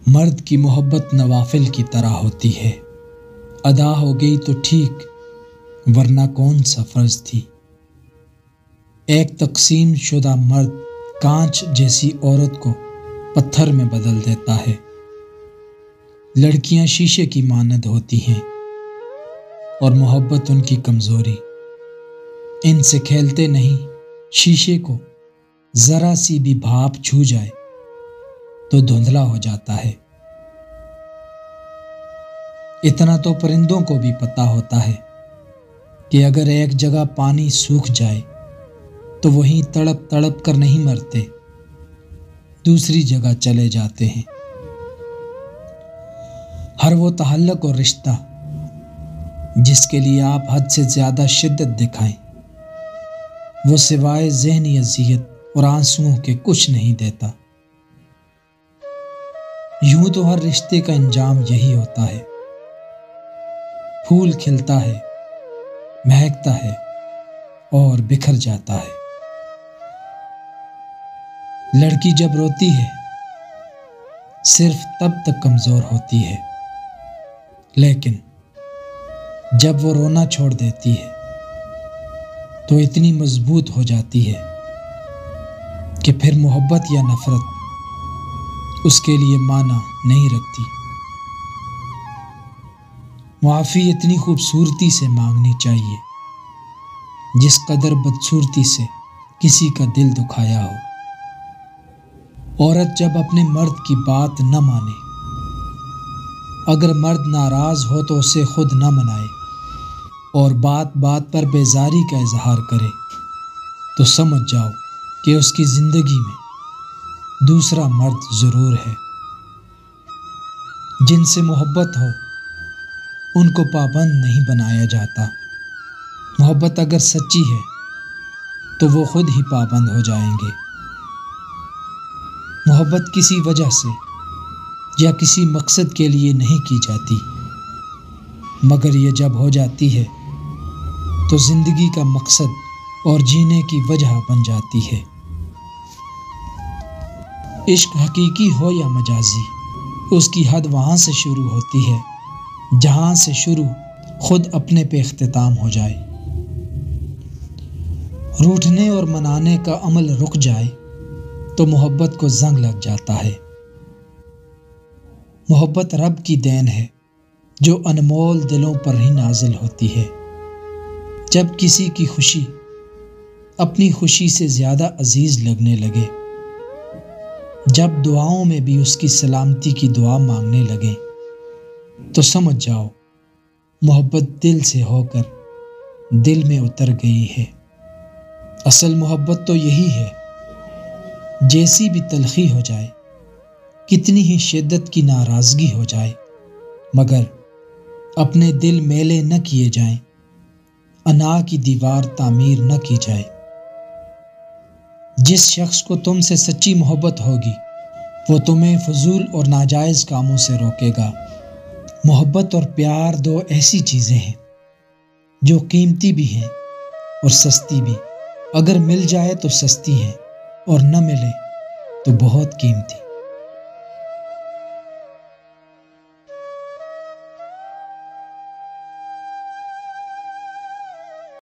مرد کی محبت نوافل کی طرح ہوتی ہے، ادا ہو گئی تو ٹھیک، ورنہ کون سا فرض تھی۔ ایک تقسیم شدہ مرد کانچ جیسی عورت کو پتھر میں بدل دیتا ہے۔ لڑکیاں شیشے کی مانند ہوتی ہیں اور محبت ان کی کمزوری۔ ان سے کھیلتے نہیں، شیشے کو ذرا سی بھی بھاپ چھو جائے تو دھندلا ہو جاتا ہے۔ اتنا تو پرندوں کو بھی پتہ ہوتا ہے کہ اگر ایک جگہ پانی سوکھ جائے تو وہیں تڑپ تڑپ کر نہیں مرتے، دوسری جگہ چلے جاتے ہیں۔ ہر وہ تعلق اور رشتہ جس کے لیے آپ حد سے زیادہ شدت دکھائیں، وہ سوائے ذہنی اذیت اور آنسوؤں کے کچھ نہیں دیتا۔ یوں تو ہر رشتے کا انجام یہی ہوتا ہے، پھول کھلتا ہے، مہکتا ہے اور بکھر جاتا ہے۔ لڑکی جب روتی ہے صرف تب تک کمزور ہوتی ہے، لیکن جب وہ رونا چھوڑ دیتی ہے تو اتنی مضبوط ہو جاتی ہے کہ پھر محبت یا نفرت اس کے لیے معنی نہیں رکھتی۔ معافی اتنی خوبصورتی سے مانگنی چاہیے جس قدر بدصورتی سے کسی کا دل دکھایا ہو۔ عورت جب اپنے مرد کی بات نہ مانے، اگر مرد ناراض ہو تو اسے خود نہ منائے اور بات بات پر بیزاری کا اظہار کرے، تو سمجھ جاؤ کہ اس کی زندگی میں دوسرا مرد ضرور ہے۔ جن سے محبت ہو ان کو پابند نہیں بنایا جاتا۔ محبت اگر سچی ہے تو وہ خود ہی پابند ہو جائیں گے۔ محبت کسی وجہ سے یا کسی مقصد کے لیے نہیں کی جاتی، مگر یہ جب ہو جاتی ہے تو زندگی کا مقصد اور جینے کی وجہ بن جاتی ہے۔ عشق حقیقی ہو یا مجازی، اس کی حد وہاں سے شروع ہوتی ہے جہاں سے شروع خود اپنے پہ اختتام ہو جائے۔ روٹھنے اور منانے کا عمل رک جائے تو محبت کو زنگ لگ جاتا ہے۔ محبت رب کی دین ہے جو انمول دلوں پر ہی نازل ہوتی ہے۔ جب کسی کی خوشی اپنی خوشی سے زیادہ عزیز لگنے لگے، جب دعاؤں میں بھی اس کی سلامتی کی دعا مانگنے لگیں، تو سمجھ جاؤ محبت دل سے ہو کر دل میں اتر گئی ہے۔ اصل محبت تو یہی ہے، جیسی بھی تلخی ہو جائے، کتنی ہی شدت کی ناراضگی ہو جائے، مگر اپنے دل میلے نہ کیے جائیں، انا کی دیوار تعمیر نہ کی جائے۔ جس شخص کو تم سے سچی محبت ہوگی وہ تمہیں فضول اور ناجائز کاموں سے روکے گا۔ محبت اور پیار دو ایسی چیزیں ہیں جو قیمتی بھی ہیں اور سستی بھی۔ اگر مل جائے تو سستی ہیں اور نہ ملے تو بہت قیمتی۔